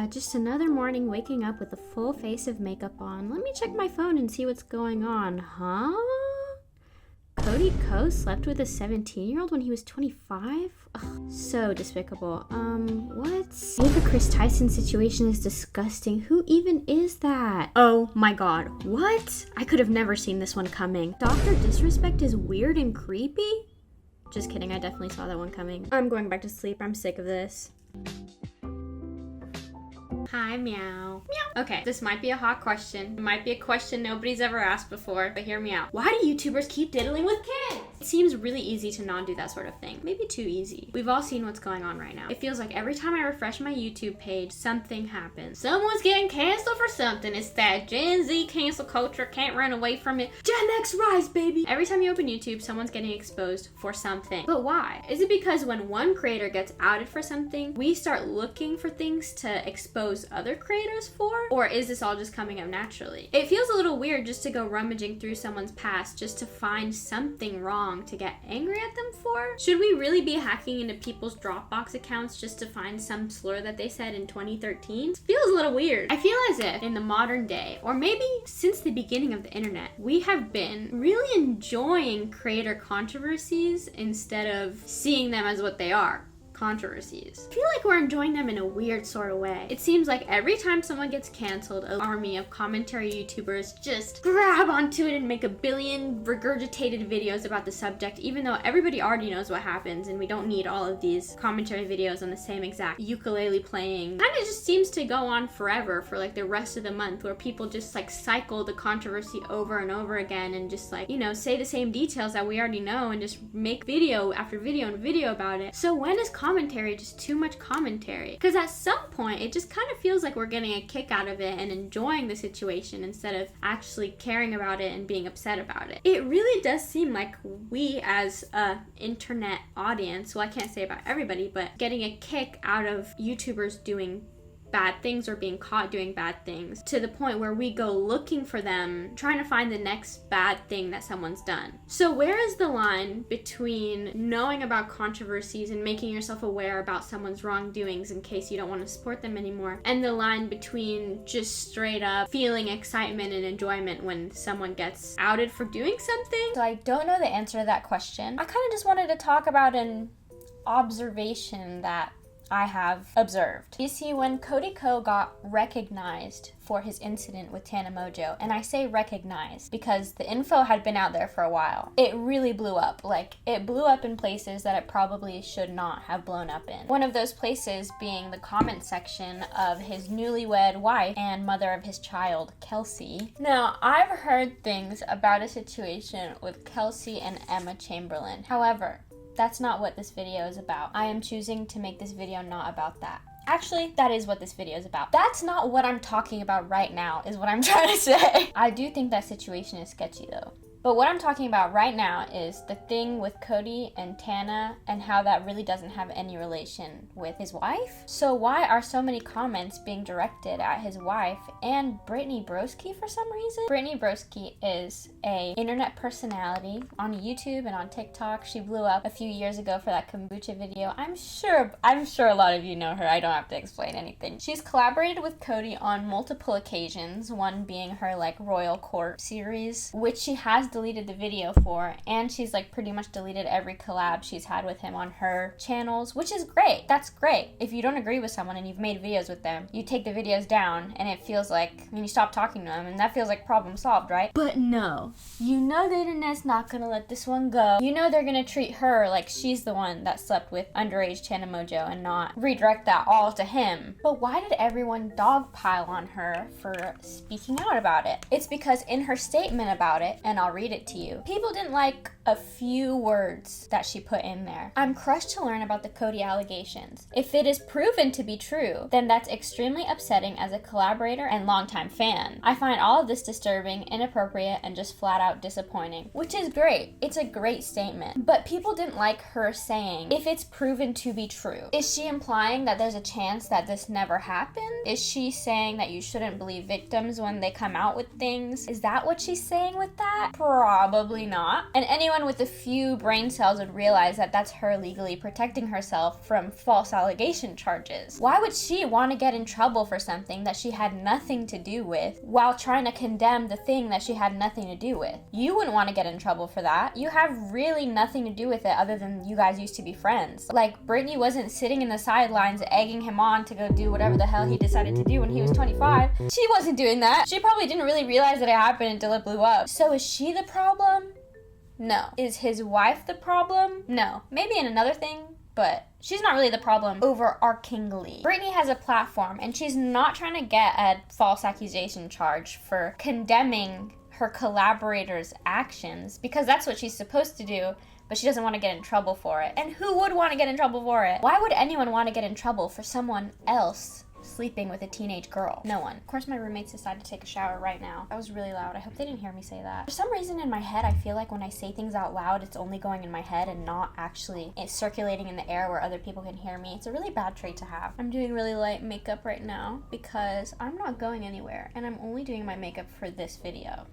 Just another morning waking up with a full face of makeup on. Let me check my phone and see what's going on. Huh? Cody Ko slept with a 17-year-old when he was 25? Ugh, so despicable. What? The Chris Tyson situation is disgusting. Who even is that? Oh my god. What? I could have never seen this one coming. Dr. Disrespect is weird and creepy? Just kidding, I definitely saw that one coming. I'm going back to sleep. I'm sick of this. Hi, meow. Meow. Okay, this might be a hot question. It might be a question nobody's ever asked before, but hear me out. Why do YouTubers keep diddling with kids? It seems really easy to not do that sort of thing. Maybe too easy. We've all seen what's going on right now. It feels like every time I refresh my YouTube page, something happens. Someone's getting canceled for something. It's that Gen Z cancel culture. Can't run away from it. Gen X rise, baby. Every time you open YouTube, someone's getting exposed for something. But why? Is it because when one creator gets outed for something, we start looking for things to expose other creators for? Or is this all just coming up naturally? It feels a little weird just to go rummaging through someone's past just to find something wrong to get angry at them for? Should we really be hacking into people's Dropbox accounts just to find some slur that they said in 2013? It feels a little weird. I feel as if in the modern day, or maybe since the beginning of the internet, we have been really enjoying creator controversies instead of seeing them as what they are. Controversies. I feel like we're enjoying them in a weird sort of way. It seems like every time someone gets canceled, an army of commentary YouTubers just grab onto it and make a billion regurgitated videos about the subject, even though everybody already knows what happens and we don't need all of these commentary videos on the same exact ukulele playing. Kind of just seems to go on forever for like the rest of the month, where people just like cycle the controversy over and over again and just like, you know, say the same details that we already know and just make video after video and video about it. So when is commentary just too much commentary? Because at some point it just kind of feels like we're getting a kick out of it and enjoying the situation instead of actually caring about it and being upset about it. It really does seem like we as a internet audience, well, I can't say about everybody, but getting a kick out of YouTubers doing bad things or being caught doing bad things, to the point where we go looking for them, trying to find the next bad thing that someone's done. So where is the line between knowing about controversies and making yourself aware about someone's wrongdoings in case you don't want to support them anymore, and the line between just straight up feeling excitement and enjoyment when someone gets outed for doing something? So I don't know the answer to that question. I kind of just wanted to talk about an observation that I have observed. You see, when Cody Ko got recognized for his incident with Tana Mongeau, and I say recognized because the info had been out there for a while, it really blew up. Like, it blew up in places that it probably should not have blown up in. One of those places being the comment section of his newlywed wife and mother of his child, Kelsey. Now, I've heard things about a situation with Kelsey and Emma Chamberlain. However, that's not what this video is about. I am choosing to make this video not about that. Actually, that is what this video is about. That's not what I'm talking about right now, is what I'm trying to say. I do think that situation is sketchy though. But what I'm talking about right now is the thing with Cody and Tana and how that really doesn't have any relation with his wife. So why are so many comments being directed at his wife and Brittany Broski for some reason? Brittany Broski is a internet personality on YouTube and on TikTok. She blew up a few years ago for that kombucha video. I'm sure a lot of you know her. I don't have to explain anything. She's collaborated with Cody on multiple occasions, one being her like Royal Court series, which she has deleted the video for, and she's like pretty much deleted every collab she's had with him on her channels, which is great. That's great. If you don't agree with someone and you've made videos with them, you take the videos down and it feels like, I mean, you stop talking to them and that feels like problem solved, right? But no, you know the internet's not gonna let this one go. You know they're gonna treat her like she's the one that slept with underage Tana Mongeau and not redirect that all to him. But why did everyone dogpile on her for speaking out about it? It's because in her statement about it, and I'll read it to you, people didn't like a few words that she put in there. I'm crushed to learn about the Cody allegations. If it is proven to be true, then that's extremely upsetting as a collaborator and longtime fan. I find all of this disturbing, inappropriate, and just flat out disappointing, which is great. It's a great statement. But people didn't like her saying, if it's proven to be true. Is she implying that there's a chance that this never happened? Is she saying that you shouldn't believe victims when they come out with things? Is that what she's saying with that? Probably not. And anyone with a few brain cells would realize that that's her legally protecting herself from false allegation charges. Why would she want to get in trouble for something that she had nothing to do with while trying to condemn the thing that she had nothing to do with? You wouldn't want to get in trouble for that. You have really nothing to do with it other than you guys used to be friends. Like, Brittany wasn't sitting in the sidelines egging him on to go do whatever the hell he decided to do when he was 25. She wasn't doing that. She probably didn't really realize that it happened until it blew up. So is she the problem? No. Is his wife the problem? No. Maybe in another thing, but she's not really the problem overarchingly. Brittany has a platform, and she's not trying to get a false accusation charge for condemning her collaborators' actions, because that's what she's supposed to do, but she doesn't want to get in trouble for it. And who would want to get in trouble for it? Why would anyone want to get in trouble for someone else sleeping with a teenage girl? No one. Of course, my roommates decided to take a shower right now. That was really loud. I hope they didn't hear me say that. For some reason in my head, I feel like when I say things out loud, it's only going in my head and not actually circulating in the air where other people can hear me. It's a really bad trait to have. I'm doing really light makeup right now because I'm not going anywhere, and I'm only doing my makeup for this video.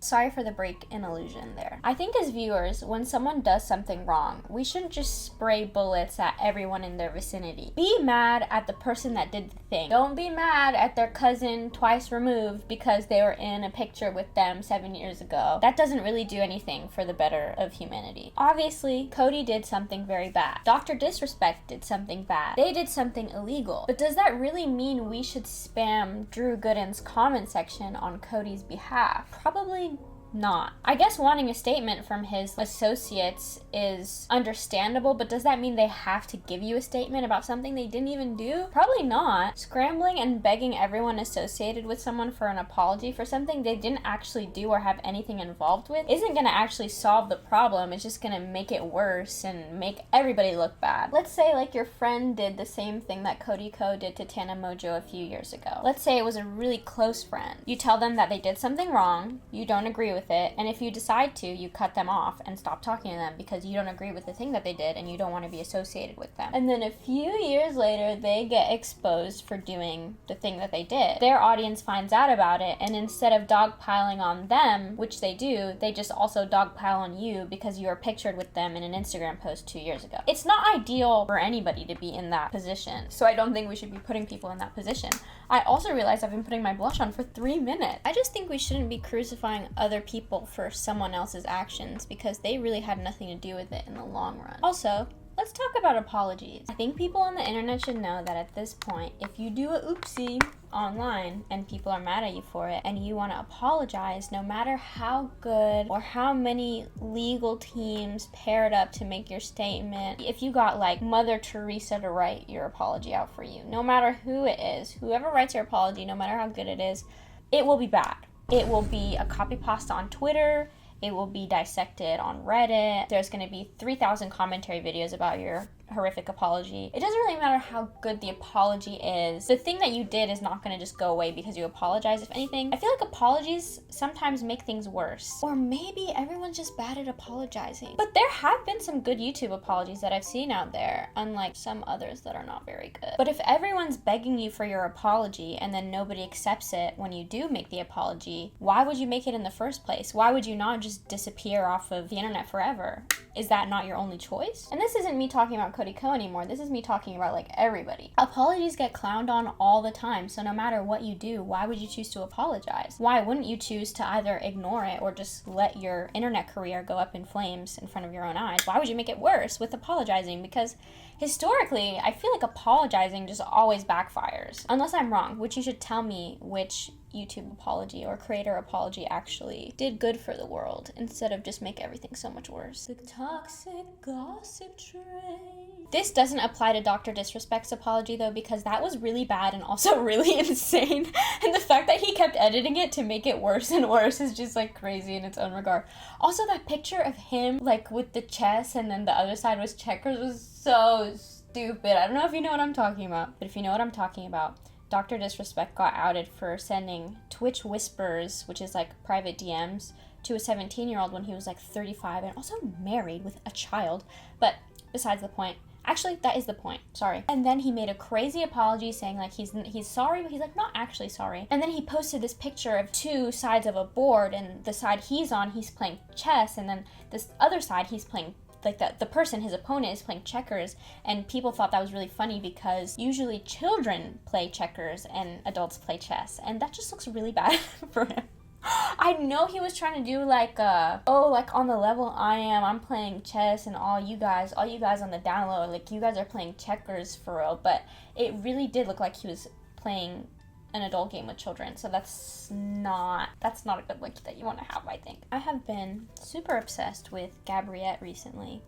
Sorry for the break in illusion there. I think as viewers, when someone does something wrong, we shouldn't just spray bullets at everyone in their vicinity. Be mad at the person that did the thing. Don't be mad at their cousin twice removed because they were in a picture with them 7 years ago. That doesn't really do anything for the better of humanity. Obviously, Cody did something very bad. Dr. Disrespect did something bad. They did something illegal. But does that really mean we should spam Drew Gooden's comment section on Cody's behalf? Probably not. I guess wanting a statement from his associates is understandable, but does that mean they have to give you a statement about something they didn't even do? Probably not. Scrambling and begging everyone associated with someone for an apology for something they didn't actually do or have anything involved with isn't going to actually solve the problem. It's just going to make it worse and make everybody look bad. Let's say like your friend did the same thing that Cody Co did to Tana Mojo a few years ago. Let's say it was a really close friend. You tell them that they did something wrong, you don't agree with it, and if you decide to, you cut them off and stop talking to them because you don't agree with the thing that they did and you don't want to be associated with them. And then a few years later, they get exposed for doing the thing that they did. Their audience finds out about it, and instead of dogpiling on them, which they do, they just also dogpile on you because you were pictured with them in an Instagram post 2 years ago. It's not ideal for anybody to be in that position, so I don't think we should be putting people in that position. I also realized I've been putting my blush on for 3 minutes. I just think we shouldn't be crucifying other people for someone else's actions because they really had nothing to do with it in the long run. Also, let's talk about apologies. I think people on the internet should know that at this point, if you do a oopsie online and people are mad at you for it and you want to apologize, no matter how good or how many legal teams paired up to make your statement, if you got like Mother Teresa to write your apology out for you, no matter who it is, whoever writes your apology, no matter how good it is, it will be bad. It will be a copy pasta on Twitter. It will be dissected on Reddit. There's going to be 3,000 commentary videos about your horrific apology. It doesn't really matter how good the apology is. The thing that you did is not going to just go away because you apologize. If anything, I feel like apologies sometimes make things worse. Or maybe everyone's just bad at apologizing. But there have been some good YouTube apologies that I've seen out there, unlike some others that are not very good. But if everyone's begging you for your apology and then nobody accepts it when you do make the apology, why would you make it in the first place? Why would you not just disappear off of the internet forever? Is that not your only choice? And this isn't me talking about Cody Co anymore. This is me talking about like everybody. Apologies get clowned on all the time, so no matter what you do, why would you choose to apologize? Why wouldn't you choose to either ignore it or just let your internet career go up in flames in front of your own eyes? Why would you make it worse with apologizing? Because historically, I feel like apologizing just always backfires. Unless I'm wrong, which you should tell me which YouTube apology or creator apology actually did good for the world instead of just make everything so much worse. The toxic gossip train. This doesn't apply to Dr. Disrespect's apology though, because that was really bad and also really insane. And the fact that he kept editing it to make it worse and worse is just like crazy in its own regard. Also, that picture of him like with the chess and then the other side was checkers was so stupid. I don't know if you know what I'm talking about, but if you know what I'm talking about, Dr. Disrespect got outed for sending Twitch whispers, which is like private DMs, to a 17-year-old when he was like 35 and also married with a child. But besides the point, Actually, that is the point. Sorry. And then he made a crazy apology saying like he's sorry, but he's like not actually sorry. And then he posted this picture of two sides of a board, and the side he's on, he's playing chess, and then this other side he's playing, like the person, his opponent, is playing checkers. And people thought that was really funny because usually children play checkers and adults play chess, and that just looks really bad for him. I know he was trying to do like like on the level I'm playing chess, and all you guys on the down low, like you guys are playing checkers for real, but it really did look like he was playing an adult game with children, so that's not a good look that you want to have, I think. I have been super obsessed with Gabriette recently,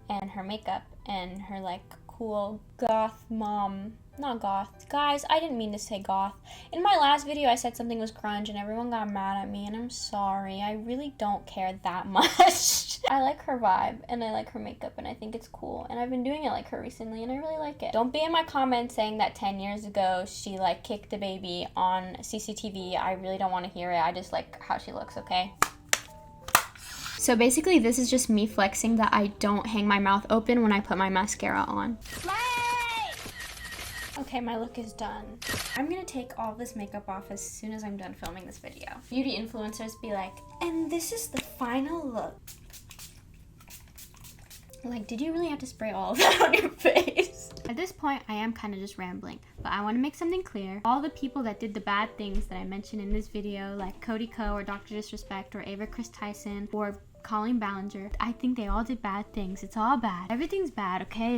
and her makeup, and her like cool goth mom. Not goth. Guys, I didn't mean to say goth. In my last video, I said something was grunge and everyone got mad at me, and I'm sorry. I really don't care that much. I like her vibe and I like her makeup and I think it's cool, and I've been doing it like her recently and I really like it. Don't be in my comments saying that 10 years ago she like kicked a baby on CCTV. I really don't want to hear it. I just like how she looks, okay? So basically this is just me flexing that I don't hang my mouth open when I put my mascara on. Okay, my look is done. I'm gonna take all this makeup off as soon as I'm done filming this video. Beauty influencers be like, and this is the final look. Like, did you really have to spray all of that on your face? At this point, I am kind of just rambling, but I want to make something clear. All the people that did the bad things that I mentioned in this video, like Cody Ko or Dr. Disrespect or Ava Chris Tyson or Colleen Ballinger, I think they all did bad things. It's all bad. Everything's bad, okay?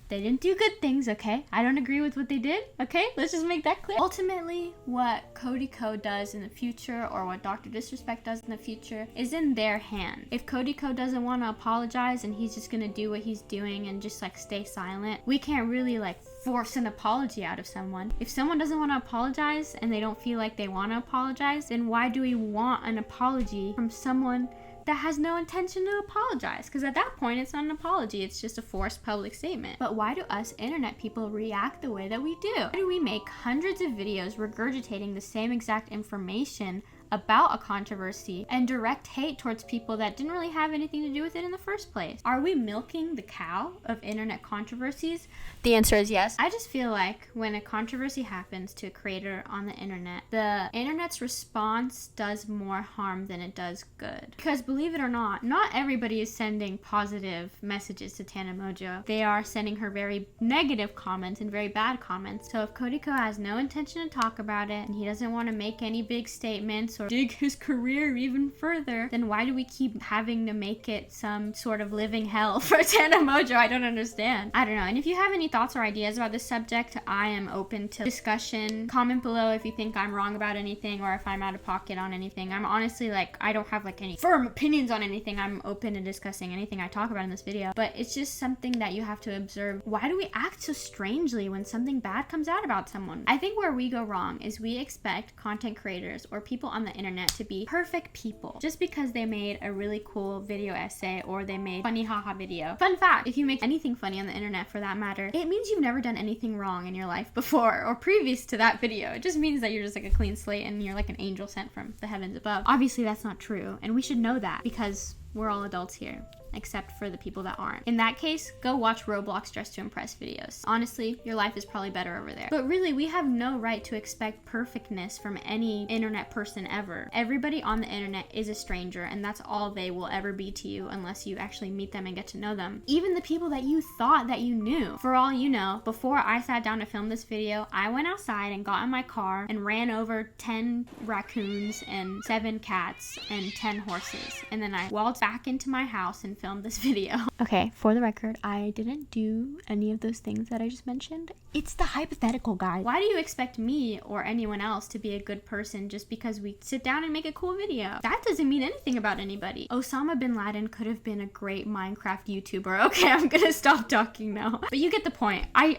They didn't do good things, okay? I don't agree with what they did, okay? Let's just make that clear. Ultimately, what Cody Ko does in the future or what Dr. Disrespect does in the future is in their hand. If Cody Ko doesn't want to apologize and he's just gonna do what he's doing and just like stay silent, we can't really like force an apology out of someone. If someone doesn't want to apologize and they don't feel like they want to apologize, then why do we want an apology from someone that has no intention to apologize? Because at that point, it's not an apology, it's just a forced public statement. But why do us internet people react the way that we do? Why do we make hundreds of videos regurgitating the same exact information about a controversy and direct hate towards people that didn't really have anything to do with it in the first place? Are we milking the cow of internet controversies? The answer is yes. I just feel like when a controversy happens to a creator on the internet, the internet's response does more harm than it does good. Because believe it or not everybody is sending positive messages to Tana Mongeau. They are sending her very negative comments and very bad comments. So if Cody Ko has no intention to talk about it and he doesn't want to make any big statements or dig his career even further, then why do we keep having to make it some sort of living hell for Tana Mongeau? I don't understand. I don't know. And if you have any thoughts or ideas about this subject, I am open to discussion. Comment below if you think I'm wrong about anything or if I'm out of pocket on anything. I'm honestly like, I don't have like any firm opinions on anything. I'm open to discussing anything I talk about in this video, but it's just something that you have to observe. Why do we act so strangely when something bad comes out about someone? I think where we go wrong is we expect content creators or people on the internet to be perfect people just because they made a really cool video essay or they made funny haha video. Fun fact, if you make anything funny on the internet for that matter, it means you've never done anything wrong in your life before or previous to that video. It just means that you're just like a clean slate and you're like an angel sent from the heavens above. Obviously that's not true, and we should know that because we're all adults here, except for the people that aren't. In that case, go watch Roblox Dress to Impress videos. Honestly, your life is probably better over there. But really, we have no right to expect perfectness from any internet person ever. Everybody on the internet is a stranger, and that's all they will ever be to you unless you actually meet them and get to know them. Even the people that you thought that you knew. For all you know, before I sat down to film this video, I went outside and got in my car and ran over 10 raccoons and 7 cats and 10 horses. And then I walked back into my house and filmed this video. Okay, for the record, I didn't do any of those things that I just mentioned. It's the hypothetical, guys. Why do you expect me or anyone else to be a good person just because we sit down and make a cool video? That doesn't mean anything about anybody. Osama bin Laden could have been a great Minecraft YouTuber. Okay, I'm gonna stop talking now. But you get the point. I'm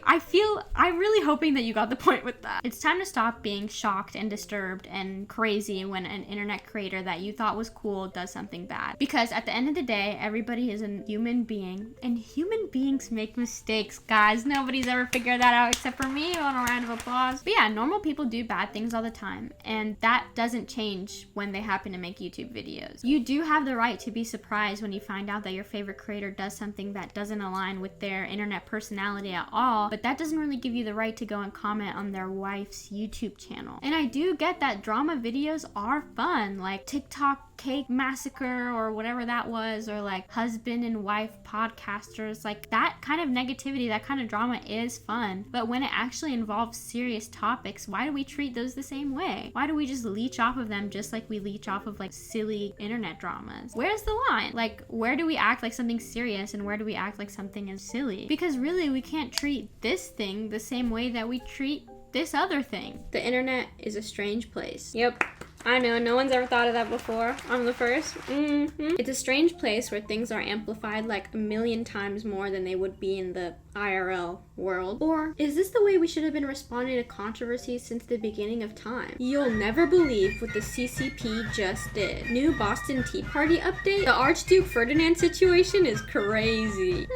really hoping that you got the point with that. It's time to stop being shocked and disturbed and crazy when an internet creator that you thought was cool does something bad. Because at the end of the day, everybody everybody is a human being, and human beings make mistakes, guys. Nobody's ever figured that out except for me. On a round of applause. But yeah, normal people do bad things all the time, and that doesn't change when they happen to make YouTube videos. You do have the right to be surprised when you find out that your favorite creator does something that doesn't align with their internet personality at all, but that doesn't really give you the right to go and comment on their wife's YouTube channel. And I do get that drama videos are fun, like TikTok cake massacre or whatever that was, or like husband and wife podcasters. Like that kind of negativity, that kind of drama is fun, but when it actually involves serious topics, why do we treat those the same way? Why do we just leech off of them just like we leech off of like silly internet dramas? Where's the line? Like, where do we act like something serious and where do we act like something is silly? Because really, we can't treat this thing the same way that we treat this other thing. The internet is a strange place. Yep. I know, no one's ever thought of that before. I'm the first. It's a strange place where things are amplified like a million times more than they would be in the IRL world. Or is this the way we should have been responding to controversies since the beginning of time? You'll never believe what the CCP just did. New Boston Tea Party update? The Archduke Ferdinand situation is crazy.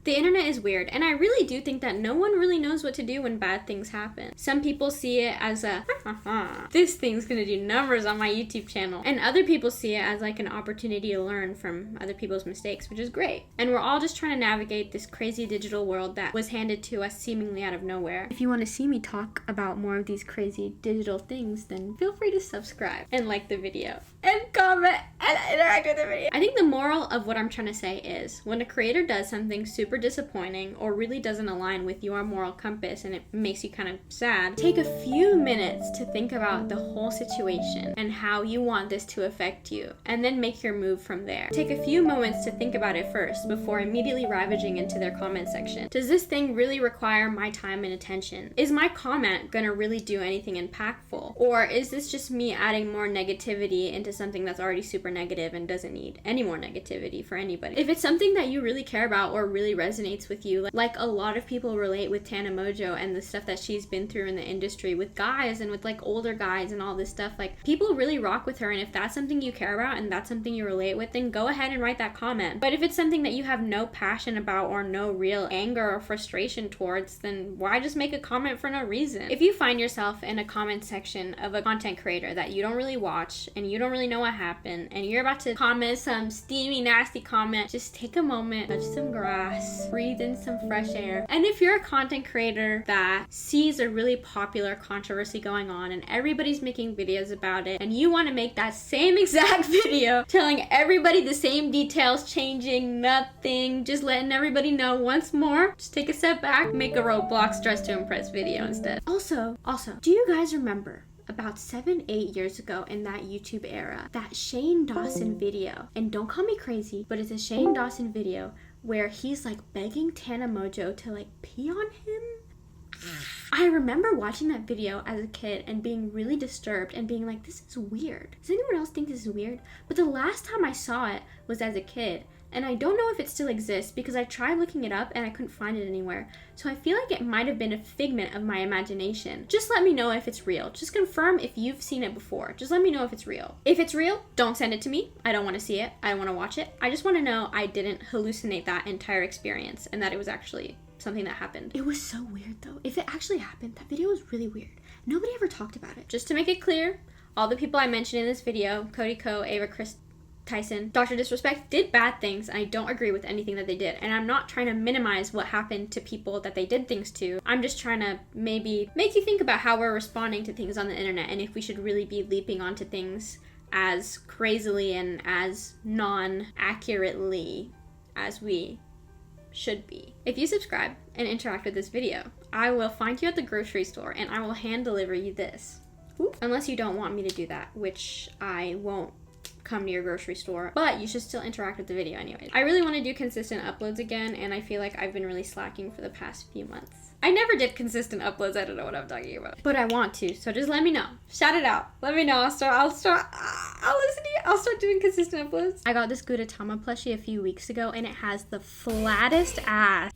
The internet is weird, and I really do think that no one really knows what to do when bad things happen. Some people see it as a, this thing's gonna do numbers on my YouTube channel. And other people see it as like an opportunity to learn from other people's mistakes, which is great. And we're all just trying to navigate this crazy digital world that was handed to us seemingly out of nowhere. If you want to see me talk about more of these crazy digital things, then feel free to subscribe and like the video and comment and interact with the video. I think the moral of what I'm trying to say is when a creator does something super disappointing or really doesn't align with your moral compass and it makes you kind of sad, take a few minutes to think about the whole situation and how you want this to affect you, and then make your move from there. Take a few moments to think about it first before immediately ravaging into their comment section. Does this thing really require my time and attention? Is my comment gonna really do anything impactful? Or is this just me adding more negativity into something that's already super negative and doesn't need any more negativity for anybody? If it's something that you really care about or really resonates with you, like a lot of people relate with Tana Mojo and the stuff that she's been through in the industry with guys and with like older guys and all this stuff, like people really rock with her, and if that's something you care about and that's something you relate with, then go ahead and write that comment. But if it's something that you have no passion about or no real anger or frustration towards, then why just make a comment for no reason? If you find yourself in a comment section of a content creator that you don't really watch and you don't really know what happened and you're about to comment some steamy nasty comment, just take a moment, touch some grass, breathe in some fresh air. And if you're a content creator that sees a really popular controversy going on and everybody's making videos about it, and you want to make that same exact video telling everybody the same details, changing nothing, just letting everybody know once more, just take a step back, make a Roblox Dress to Impress video instead. Also, do you guys remember about 7-8 years ago in that YouTube era, that Shane Dawson video? And don't call me crazy, but it's a Shane Dawson video where he's like begging Tana Mojo to like pee on him. I remember watching that video as a kid and being really disturbed and being like, this is weird. Does anyone else think this is weird? But the last time I saw it was as a kid, and I don't know if it still exists because I tried looking it up and I couldn't find it anywhere. So I feel like it might have been a figment of my imagination. Just let me know if it's real. Just confirm if you've seen it before. Just let me know if it's real. If it's real, don't send it to me. I don't want to see it. I don't want to watch it. I just want to know I didn't hallucinate that entire experience and that it was actually something that happened. It was so weird though. If it actually happened, that video was really weird. Nobody ever talked about it. Just to make it clear, all the people I mentioned in this video, Cody Ko, Ava Chris Tyson, Dr. Disrespect, did bad things, and I don't agree with anything that they did. And I'm not trying to minimize what happened to people that they did things to. I'm just trying to maybe make you think about how we're responding to things on the internet and if we should really be leaping onto things as crazily and as non-accurately as we should be. If you subscribe and interact with this video, I will find you at the grocery store and I will hand deliver you this. Ooh. Unless you don't want me to do that, which I won't come to your grocery store, but you should still interact with the video anyways. I really want to do consistent uploads again, and I feel like I've been really slacking for the past few months. I never did consistent uploads. I don't know what I'm talking about, but I want to, so just let me know. Shout it out. Let me know. I'll listen to you. I'll start doing consistent uploads. I got this Gudetama plushie a few weeks ago, and it has the flattest ass.